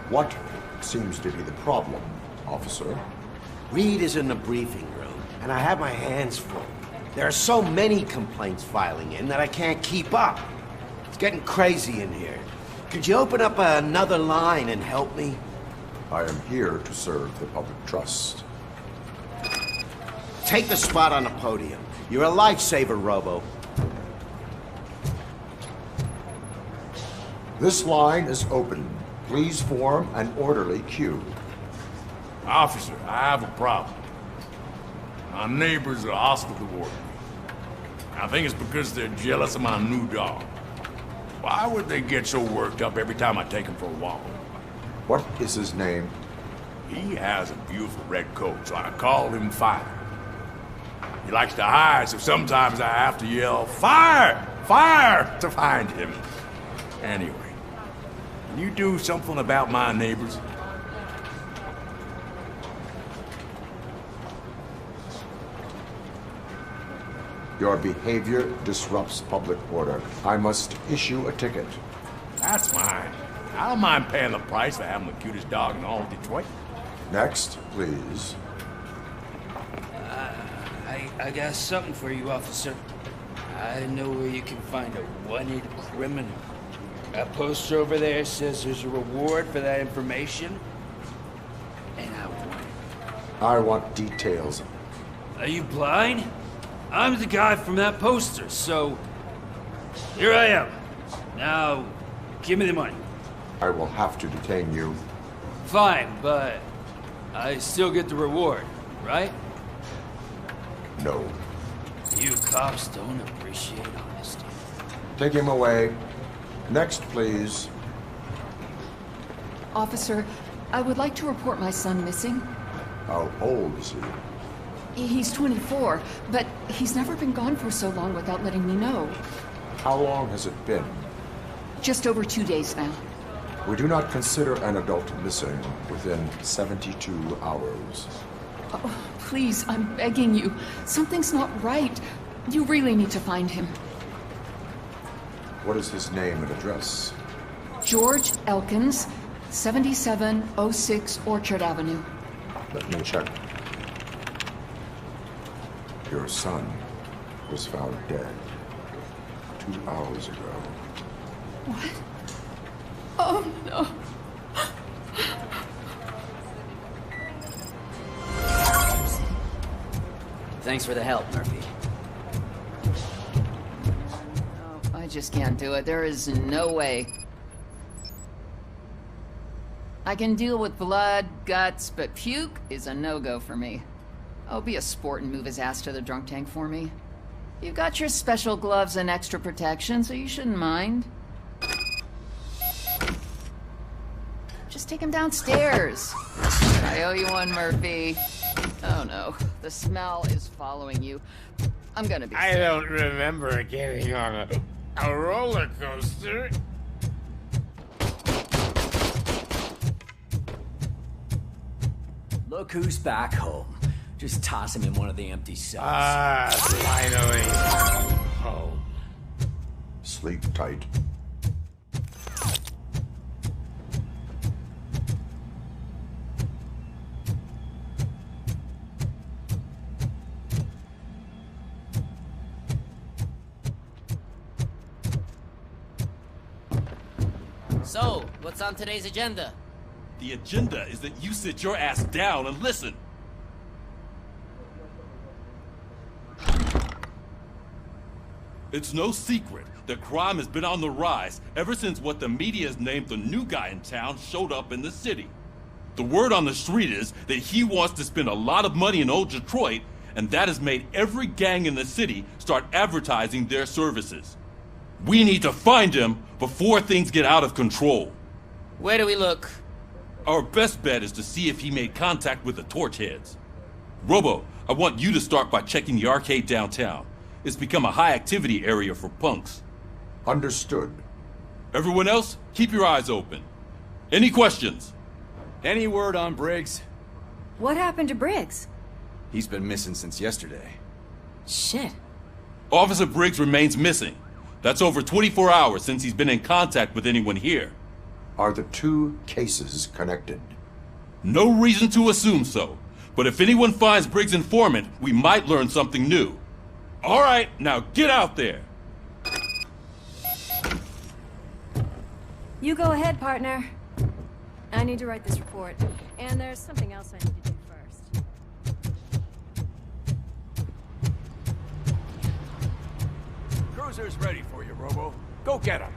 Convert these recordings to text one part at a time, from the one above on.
What seems to be the problem, officer? Reed is in the briefing room, and I have my hands full. There are so many complaints filing in that I can't keep up. It's getting crazy in here. Could you open up another line and help me? I am here to serve the public trust. Take the spot on the podium. You're a lifesaver, Robo. This line is open. Please form an orderly queue. Officer, I have a problem. My neighbors are hostile toward me. I think it's because they're jealous of my new dog. Why would they get so worked up every time I take him for a walk? What is his name? He has a beautiful red coat, so I call him Fire. He likes to hide, so sometimes I have to yell, "Fire! Fire!" to find him. Anyway, can you do something about my neighbors? Your behavior disrupts public order. I must issue a ticket. That's fine. I don't mind paying the price for having the cutest dog in all of Detroit. Next, please. I got something for you, officer. I know where you can find a wanted criminal. That poster over there says there's a reward for that information. And I want it. I want details. Are you blind? I'm the guy from that poster, so... Here I am. Now, give me the money. I will have to detain you. Fine, but... I still get the reward, right? No. You cops don't appreciate honesty. Take him away. Next, please. Officer, I would like to report my son missing. How old is he? He's 24, but he's never been gone for so long without letting me know. How long has it been? Just over 2 days now. We do not consider an adult missing within 72 hours. Oh, please, I'm begging you. Something's not right. You really need to find him. What is his name and address? George Elkins, 7706 Orchard Avenue. Let me check. Your son was found dead 2 hours ago. What? Oh, no. Thanks for the help, Murphy. Oh, I just can't do it. There is no way. I can deal with blood, guts, but puke is a no-go for me. Oh, be a sport and move his ass to the drunk tank for me. You've got your special gloves and extra protection, so you shouldn't mind. Just take him downstairs. I owe you one, Murphy. Oh no, the smell is following you. I'm gonna be I sick. don't remember getting on a roller coaster. Look who's back home. Just toss him in one of the empty cells. Ah, finally home. Sleep tight. So, what's on today's agenda? The agenda is that you sit your ass down and listen. It's no secret that crime has been on the rise ever since what the media has named the new guy in town showed up in the city. The word on the street is that he wants to spend a lot of money in old Detroit, and that has made every gang in the city start advertising their services. We need to find him before things get out of control. Where do we look? Our best bet is to see if he made contact with the Torchheads. Robo, I want you to start by checking the arcade downtown. It's become a high-activity area for punks. Understood. Everyone else, keep your eyes open. Any questions? Any word on Briggs? What happened to Briggs? He's been missing since yesterday. Shit. Officer Briggs remains missing. That's over 24 hours since he's been in contact with anyone here. Are the two cases connected? No reason to assume so. But if anyone finds Briggs' informant, we might learn something new. All right, now get out there. You go ahead, partner. I need to write this report. And there's something else I need to do first. Cruiser's ready for you, Robo. Go get him.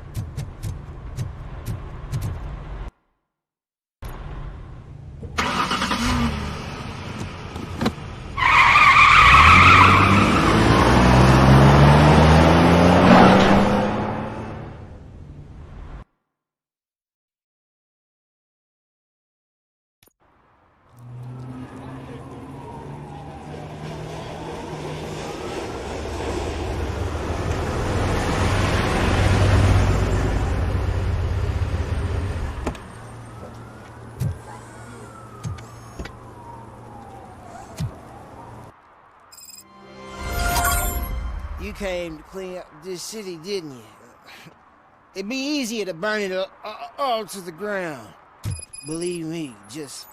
You came to clean up this city, didn't you? It'd be easier to burn it all to the ground. Believe me, just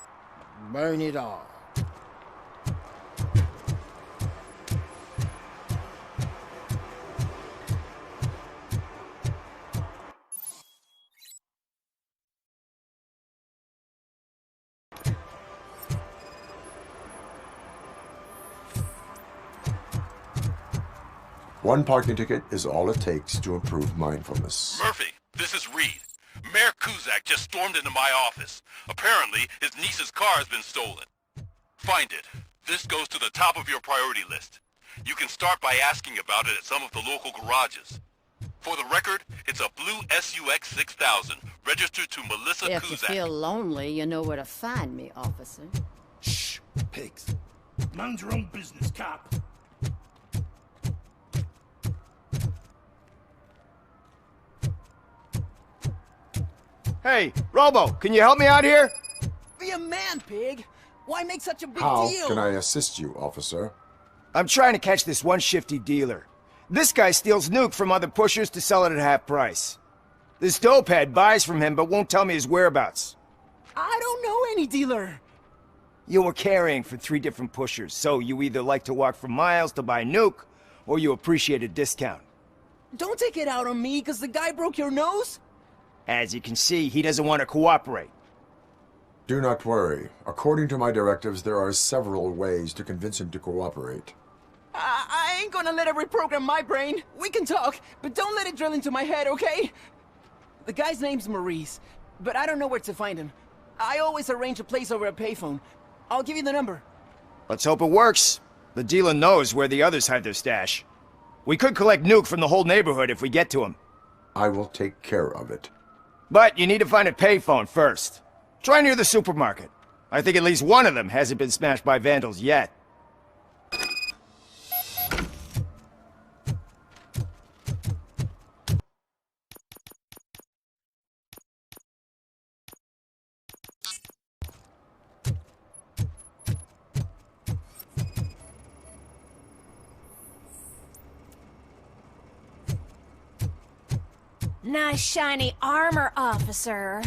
burn it all. One parking ticket is all it takes to improve mindfulness. Murphy, this is Reed. Mayor Kuzak just stormed into my office. Apparently, his niece's car has been stolen. Find it. This goes to the top of your priority list. You can start by asking about it at some of the local garages. For the record, it's a blue SUX 6000, registered to Melissa If Kuzak. you feel lonely, you know where to find me, officer. Shh, pigs. Mind your own business, cop. Hey, Robo, can you help me out here? Be a man, pig. Why make such a big How deal? can I assist you, officer? I'm trying to catch this one shifty dealer. This guy steals nuke from other pushers to sell it at half price. This dopehead buys from him but won't tell me his whereabouts. I don't know any dealer. You were carrying for 3 different pushers, so you either like to walk for miles to buy nuke, or you appreciate a discount. Don't take it out on me, because the guy broke your nose? As you can see, he doesn't want to cooperate. Do not worry. According to my directives, there are several ways to convince him to cooperate. I ain't gonna let it reprogram my brain. We can talk, but don't let it drill into my head, okay? The guy's name's Maurice, but I don't know where to find him. I always arrange a place over a payphone. I'll give you the number. Let's hope it works. The dealer knows where the others hide their stash. We could collect nuke from the whole neighborhood if we get to him. I will take care of it. But you need to find a payphone first. Try near the supermarket. I think at least one of them hasn't been smashed by vandals yet. Nice shiny armor, officer.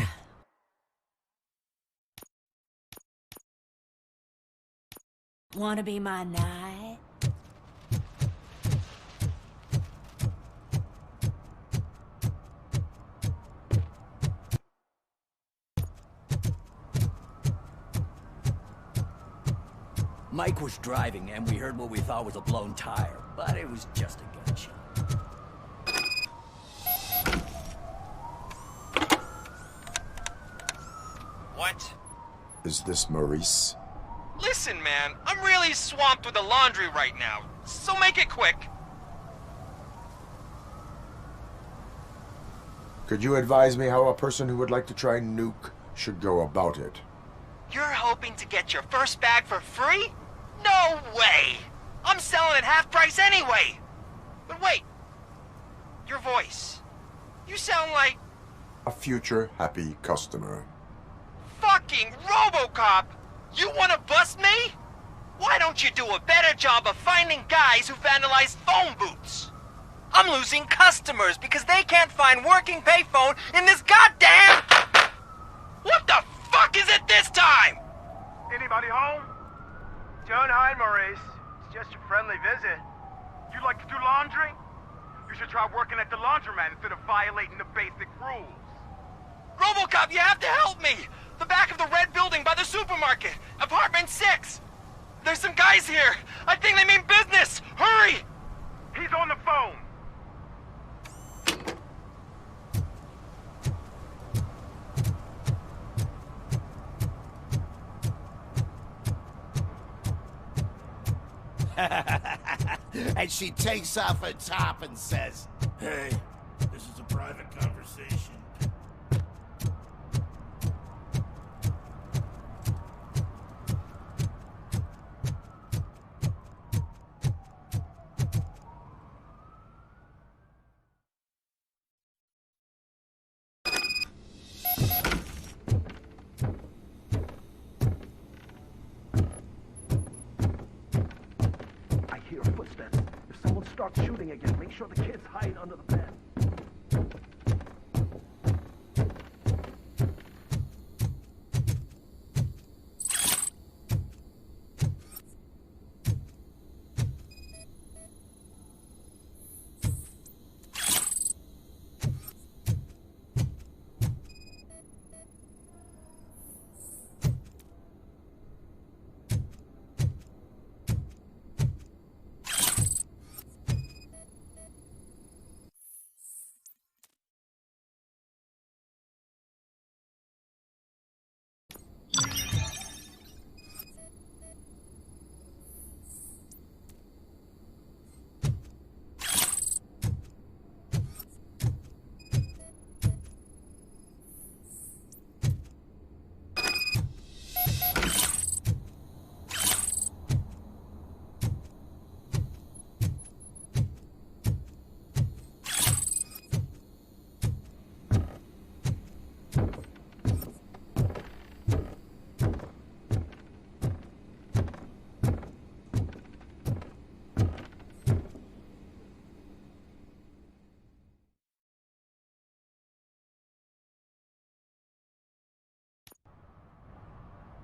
Wanna be my knight? Mike was driving, and we heard what we thought was a blown tire, but it was just a gunshot. What? Is this Maurice? Listen, man, I'm really swamped with the laundry right now, so make it quick. Could you advise me how a person who would like to try nuke should go about it? You're hoping to get your first bag for free? No way! I'm selling at half price anyway! But wait, your voice. You sound like... A future happy customer. Fucking RoboCop! You wanna bust me? Why don't you do a better job of finding guys who vandalize phone booths? I'm losing customers because they can't find working payphone in this goddamn... What the fuck is it this time? Anybody home? Don't hide, Maurice. It's just a friendly visit. You like to do laundry? You should try working at the laundromat instead of violating the basic rules. RoboCop, you have to help me! The back of the red building by the supermarket, apartment 6. There's some guys here. I think they mean business. Hurry! He's on the phone. And she takes off her top and says, Hey, this is a private conversation. I hear footsteps. If someone starts shooting again, make sure the kids hide under the bed.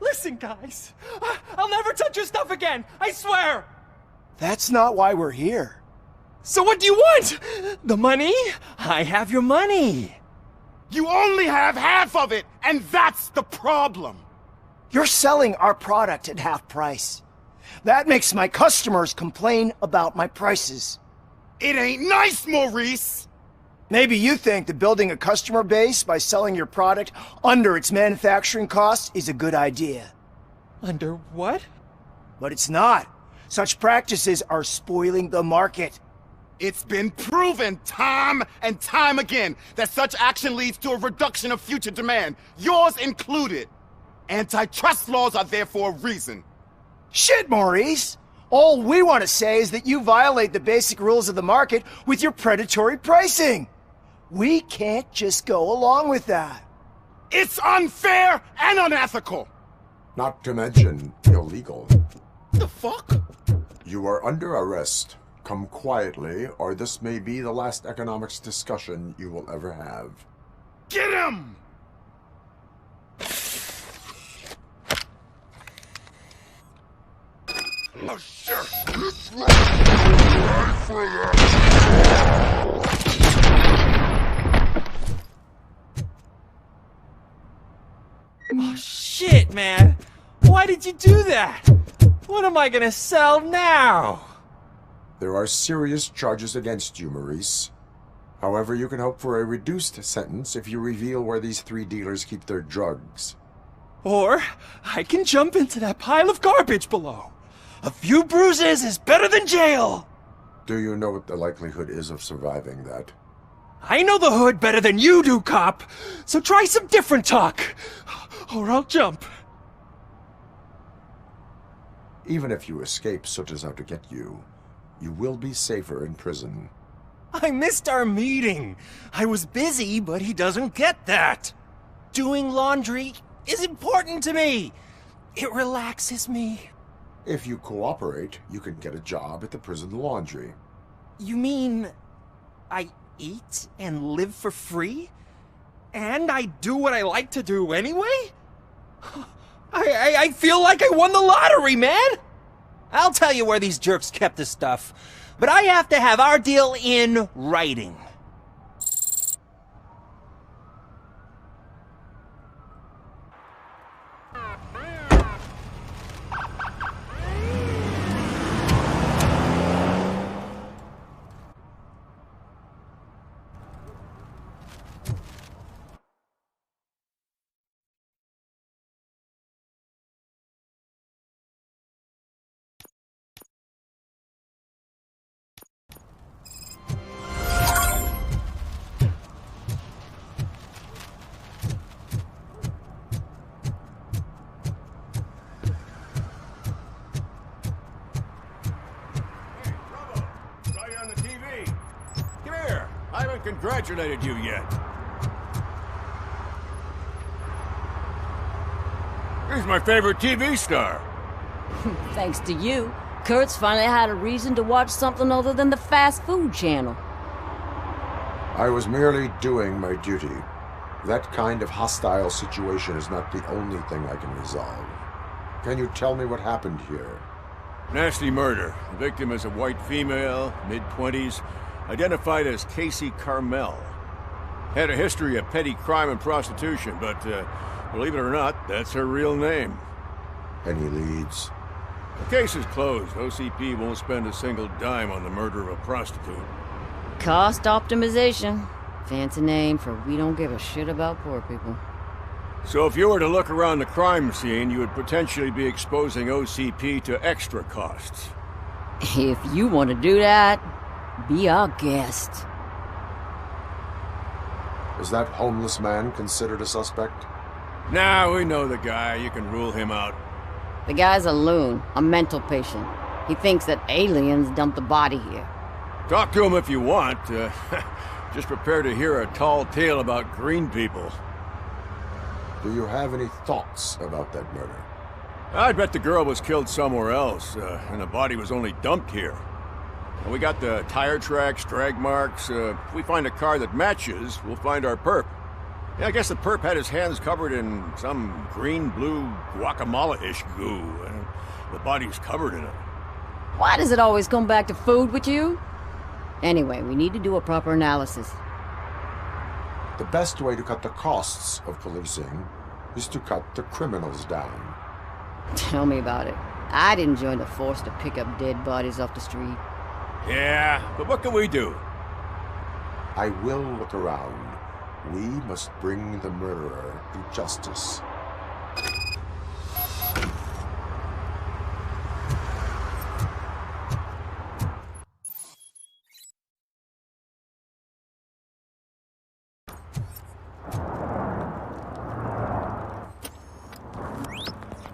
Listen, guys. I'll never touch your stuff again. I swear. That's not why we're here. So what do you want? The money? I have your money. You only have half of it, and that's the problem. You're selling our product at half price. That makes my customers complain about my prices. It ain't nice, Maurice! Maybe you think that building a customer base by selling your product under its manufacturing cost is a good idea. Under what? But it's not. Such practices are spoiling the market. It's been proven time and time again that such action leads to a reduction of future demand, yours included. Antitrust laws are there for a reason. Shit, Maurice! All we want to say is that you violate the basic rules of the market with your predatory pricing. We can't just go along with that. It's unfair and unethical! Not to mention illegal. The fuck? You are under arrest. Come quietly, or this may be the last economics discussion you will ever have. Get him! Oh, sure. It's right for that. Oh, shit, man. Why did you do that? What am I gonna sell now? There are serious charges against you, Maurice. However, you can hope for a reduced sentence if you reveal where these 3 dealers keep their drugs. Or I can jump into that pile of garbage below. A few bruises is better than jail! Do you know what the likelihood is of surviving that? I know the hood better than you do, cop! So try some different talk! Or I'll jump. Even if you escape Soot is out to get you, you will be safer in prison. I missed our meeting. I was busy, but he doesn't get that. Doing laundry is important to me. It relaxes me. If you cooperate, you can get a job at the prison laundry. You mean I eat and live for free? And I do what I like to do anyway? I feel like I won the lottery, man! I'll tell you where these jerks kept this stuff, but I have to have our deal in writing. Congratulated you yet. He's my favorite TV star. Thanks to you, Kurt's finally had a reason to watch something other than the fast food channel. I was merely doing my duty. That kind of hostile situation is not the only thing I can resolve. Can you tell me what happened here? Nasty murder. The victim is a white female, mid-20s, identified as Casey Carmel. Had a history of petty crime and prostitution, but believe it or not, that's her real name. Any leads? The case is closed. OCP won't spend a single dime on the murder of a prostitute. Cost optimization. Fancy name for we don't give a shit about poor people. So if you were to look around the crime scene, you would potentially be exposing OCP to extra costs. If you want to do that, be our guest. Is that homeless man considered a suspect? Nah, we know the guy. You can rule him out. The guy's a loon, a mental patient. He thinks that aliens dumped the body here. Talk to him if you want. Just prepare to hear a tall tale about green people. Do you have any thoughts about that murder? I'd bet the girl was killed somewhere else, and the body was only dumped here. And we got the tire tracks, drag marks. If we find a car that matches, we'll find our perp. Yeah, I guess the perp had his hands covered in some green-blue guacamole-ish goo, and the body's covered in it. Why does it always come back to food with you? Anyway, we need to do a proper analysis. The best way to cut the costs of policing is to cut the criminals down. Tell me about it. I didn't join the force to pick up dead bodies off the street. Yeah, but what can we do? I will look around. We must bring the murderer to justice.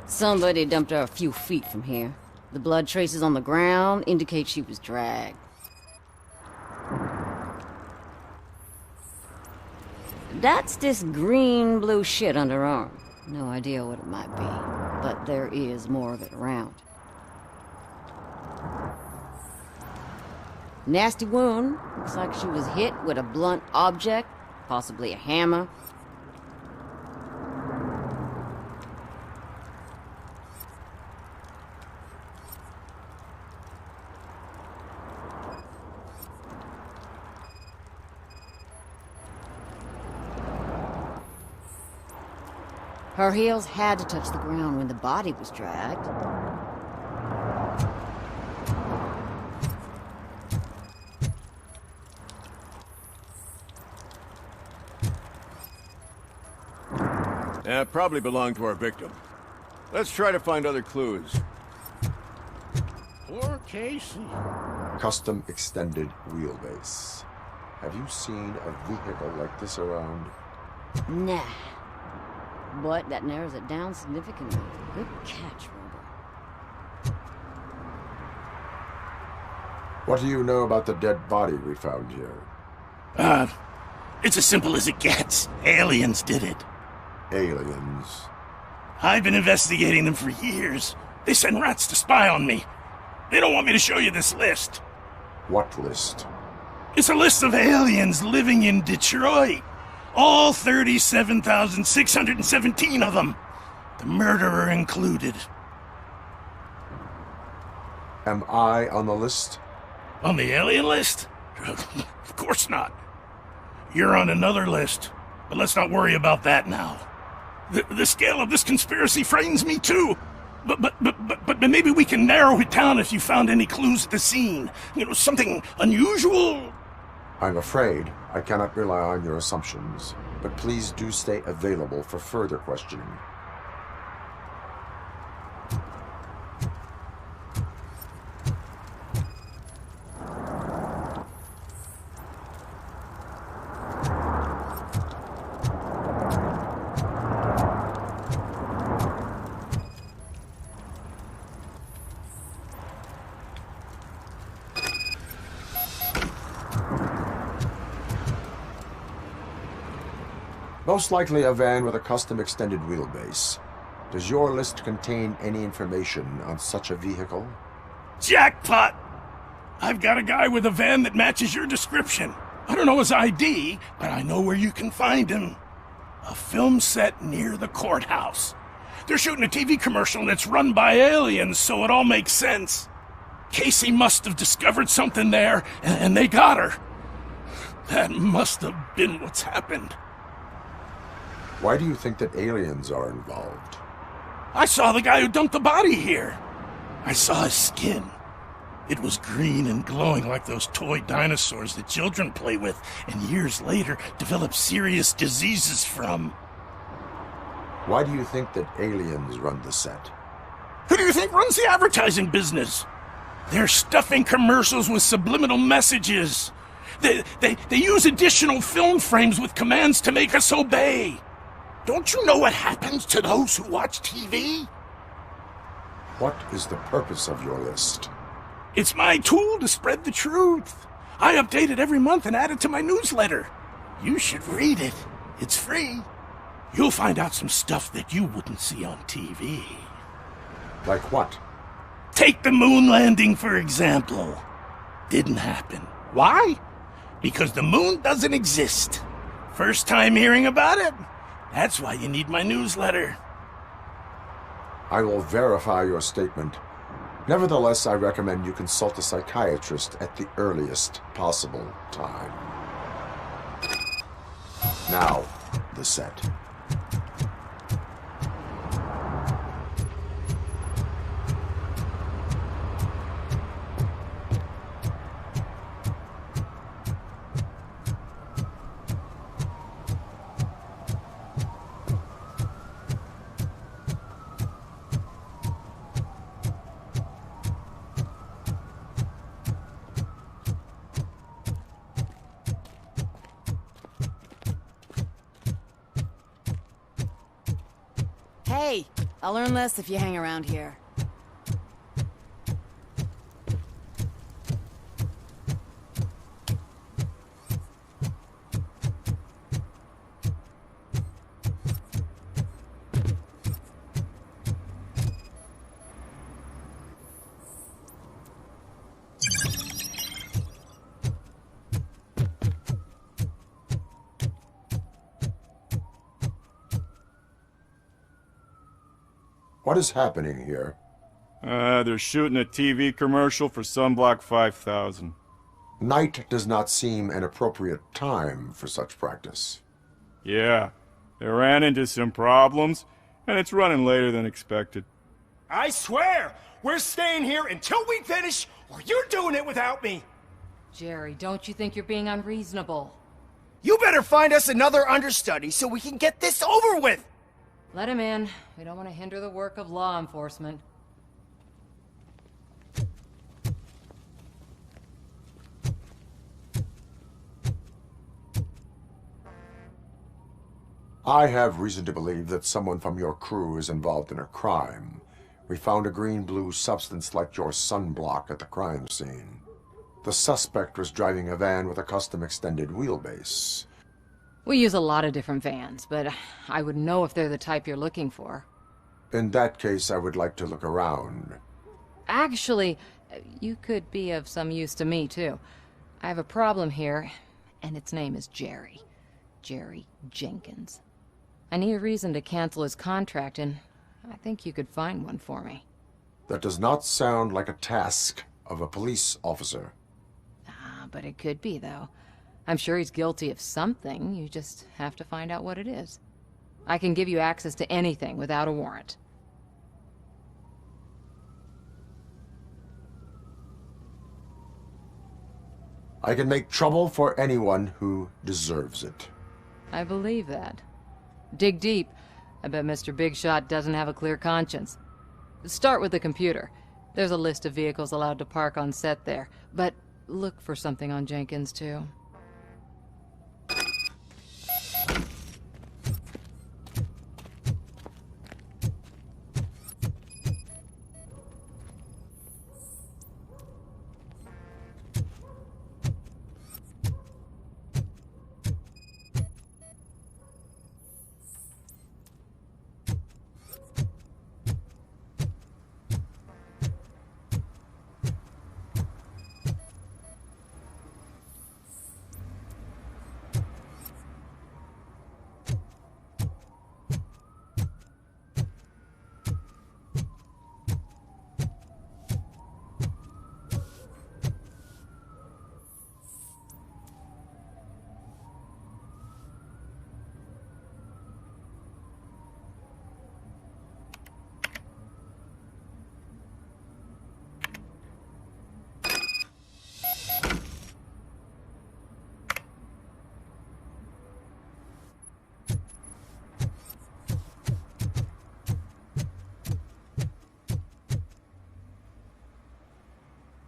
Somebody dumped her a few feet from here. The blood traces on the ground indicate she was dragged. That's this green-blue shit under her arm. No idea what it might be, but there is more of it around. Nasty wound. Looks like she was hit with a blunt object, possibly a hammer. Her heels had to touch the ground when the body was dragged. Probably belonged to our victim. Let's try to find other clues. Poor Casey. Custom extended wheelbase. Have you seen a vehicle like this around? Nah. But that narrows it down significantly. Good catch, Robo. What do you know about the dead body we found here? It's as simple as it gets. Aliens did it. Aliens? I've been investigating them for years. They send rats to spy on me. They don't want me to show you this list. What list? It's a list of aliens living in Detroit. All 37,617 of them. The murderer included. Am I on the list? On the alien list? Of course not. You're on another list, but let's not worry about that now. The scale of this conspiracy frightens me too. But maybe we can narrow it down if you found any clues at the scene. You know, something unusual. I'm afraid I cannot rely on your assumptions, but please do stay available for further questioning. Most likely a van with a custom extended wheelbase. Does your list contain any information on such a vehicle? Jackpot! I've got a guy with a van that matches your description. I don't know his ID, but I know where you can find him. A film set near the courthouse. They're shooting a TV commercial and it's run by aliens, so it all makes sense. Casey must have discovered something there, and they got her. That must have been what's happened. Why do you think that aliens are involved? I saw the guy who dumped the body here. I saw his skin. It was green and glowing like those toy dinosaurs that children play with and years later develop serious diseases from. Why do you think that aliens run the set? Who do you think runs the advertising business? They're stuffing commercials with subliminal messages. They use additional film frames with commands to make us obey. Don't you know what happens to those who watch TV? What is the purpose of your list? It's my tool to spread the truth. I update it every month and add it to my newsletter. You should read it. It's free. You'll find out some stuff that you wouldn't see on TV. Like what? Take the moon landing, for example. Didn't happen. Why? Because the moon doesn't exist. First time hearing about it? That's why you need my newsletter. I will verify your statement. Nevertheless, I recommend you consult a psychiatrist at the earliest possible time. Now, the set. Hey, I'll learn less if you hang around here. What is happening here? They're shooting a TV commercial for Sunblock 5000. Night does not seem an appropriate time for such practice. Yeah, they ran into some problems, and it's running later than expected. I swear, we're staying here until we finish, or you're doing it without me. Jerry, don't you think you're being unreasonable? You better find us another understudy so we can get this over with. Let him in. We don't want to hinder the work of law enforcement. I have reason to believe that someone from your crew is involved in a crime. We found a green-blue substance like your sunblock at the crime scene. The suspect was driving a van with a custom extended wheelbase. We use a lot of different vans, but I wouldn't know if they're the type you're looking for. In that case, I would like to look around. Actually, you could be of some use to me, too. I have a problem here, and its name is Jerry. Jerry Jenkins. I need a reason to cancel his contract, and I think you could find one for me. That does not sound like a task of a police officer. But it could be, though. I'm sure he's guilty of something. You just have to find out what it is. I can give you access to anything without a warrant. I can make trouble for anyone who deserves it. I believe that. Dig deep. I bet Mr. Big Shot doesn't have a clear conscience. Start with the computer. There's a list of vehicles allowed to park on set there, but look for something on Jenkins, too.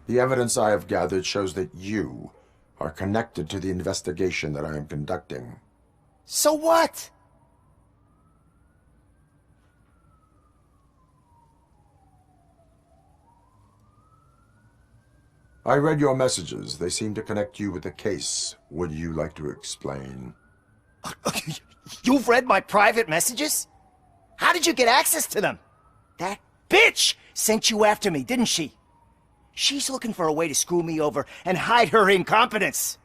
The evidence I have gathered shows that you are connected to the investigation that I am conducting. So what? I read your messages. They seem to connect you with the case. Would you like to explain? You've read my private messages? How did you get access to them? That bitch sent you after me, didn't she? She's looking for a way to screw me over and hide her incompetence.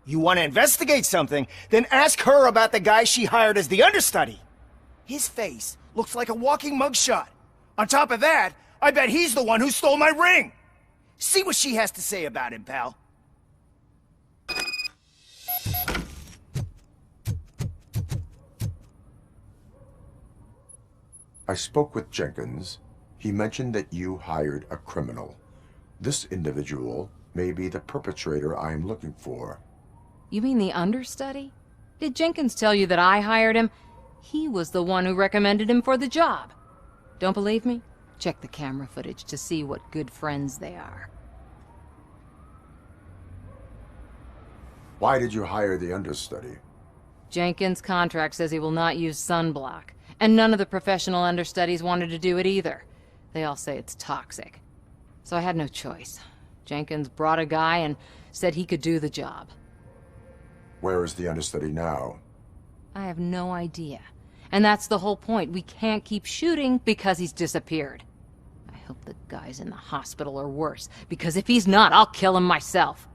You want to investigate something, then ask her about the guy she hired as the understudy. His face looks like a walking mugshot. On top of that, I bet he's the one who stole my ring. See what she has to say about him, pal. I spoke with Jenkins. He mentioned that you hired a criminal. This individual may be the perpetrator I am looking for. You mean the understudy? Did Jenkins tell you that I hired him? He was the one who recommended him for the job. Don't believe me? Check the camera footage to see what good friends they are. Why did you hire the understudy? Jenkins' contract says he will not use sunblock, and none of the professional understudies wanted to do it either. They all say it's toxic. So I had no choice. Jenkins brought a guy and said he could do the job. Where is the understudy now? I have no idea. And that's the whole point. We can't keep shooting because he's disappeared. I hope the guy's in the hospital or worse, because if he's not, I'll kill him myself.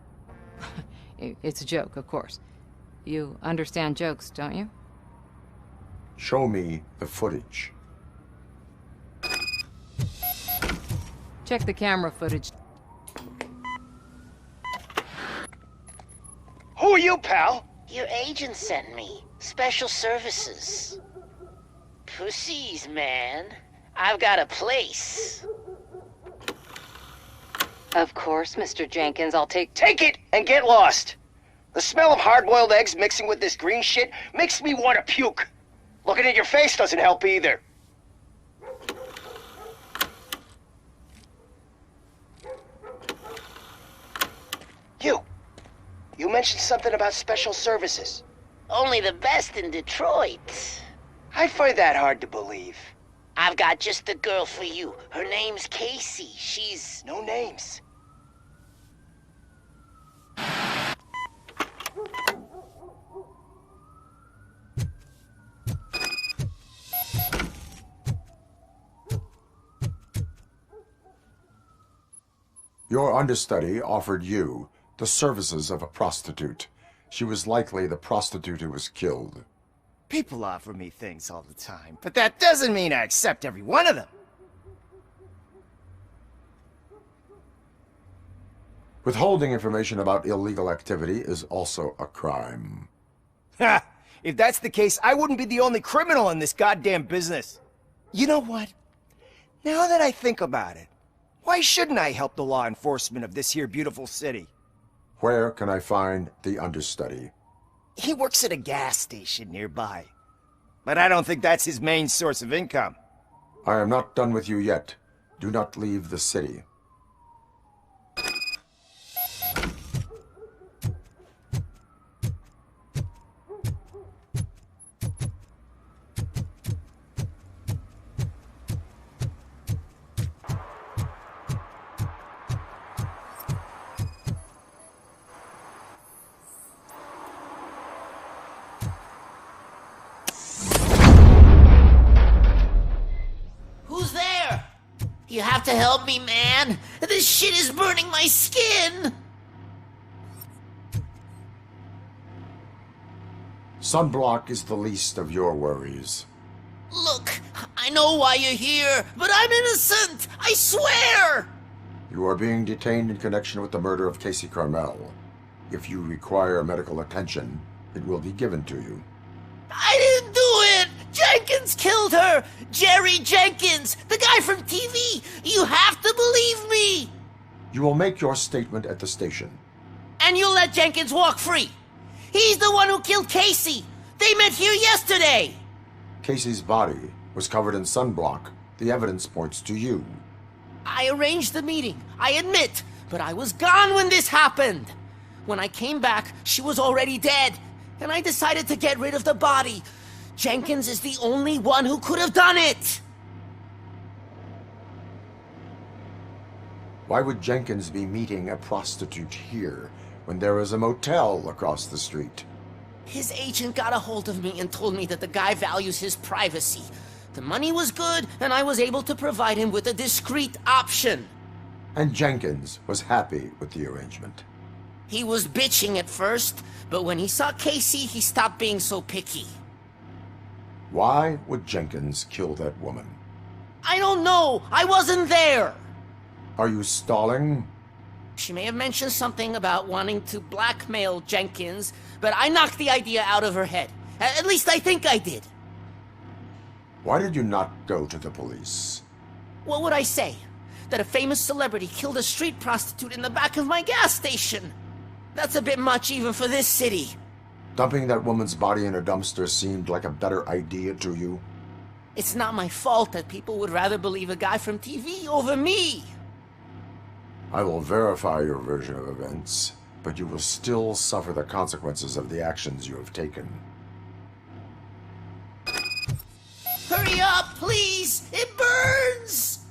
It's a joke, of course. You understand jokes, don't you? Show me the footage. Check the camera footage. Who are you, pal? Your agent sent me. Special services. Pussies, man. I've got a place. Of course, Mr. Jenkins, I'll take it and get lost. The smell of hard-boiled eggs mixing with this green shit makes me want to puke. Looking at your face doesn't help either. You mentioned something about special services. Only the best in Detroit. I find that hard to believe. I've got just the girl for you. Her name's Casey. She's... No names. Your understudy offered you the services of a prostitute. She was likely the prostitute who was killed. People offer me things all the time, but that doesn't mean I accept every one of them. Withholding information about illegal activity is also a crime. Ha! If that's the case, I wouldn't be the only criminal in this goddamn business. You know what? Now that I think about it, why shouldn't I help the law enforcement of this here beautiful city? Where can I find the understudy? He works at a gas station nearby. But I don't think that's his main source of income. I am not done with you yet. Do not leave the city. You have to help me, man. This shit is burning my skin. Sunblock is the least of your worries. Look, I know why you're here, but I'm innocent. I swear. You are being detained in connection with the murder of Casey Carmel. If you require medical attention, it will be given to you. I didn't do it! Jenkins killed her! Jerry Jenkins! The guy from TV! You have to believe me! You will make your statement at the station. And you'll let Jenkins walk free! He's the one who killed Casey! They met here yesterday! Casey's body was covered in sunblock. The evidence points to you. I arranged the meeting, I admit, but I was gone when this happened. When I came back, she was already dead, and I decided to get rid of the body. Jenkins is the only one who could have done it! Why would Jenkins be meeting a prostitute here when there is a motel across the street? His agent got a hold of me and told me that the guy values his privacy. The money was good, and I was able to provide him with a discreet option. And Jenkins was happy with the arrangement. He was bitching at first, but when he saw Casey, he stopped being so picky. Why would Jenkins kill that woman? I don't know! I wasn't there! Are you stalling? She may have mentioned something about wanting to blackmail Jenkins, but I knocked the idea out of her head. At least I think I did. Why did you not go to the police? What would I say? That a famous celebrity killed a street prostitute in the back of my gas station? That's a bit much even for this city. Dumping that woman's body in a dumpster seemed like a better idea to you? It's not my fault that people would rather believe a guy from TV over me. I will verify your version of events, but you will still suffer the consequences of the actions you have taken. Hurry up, please! It burns!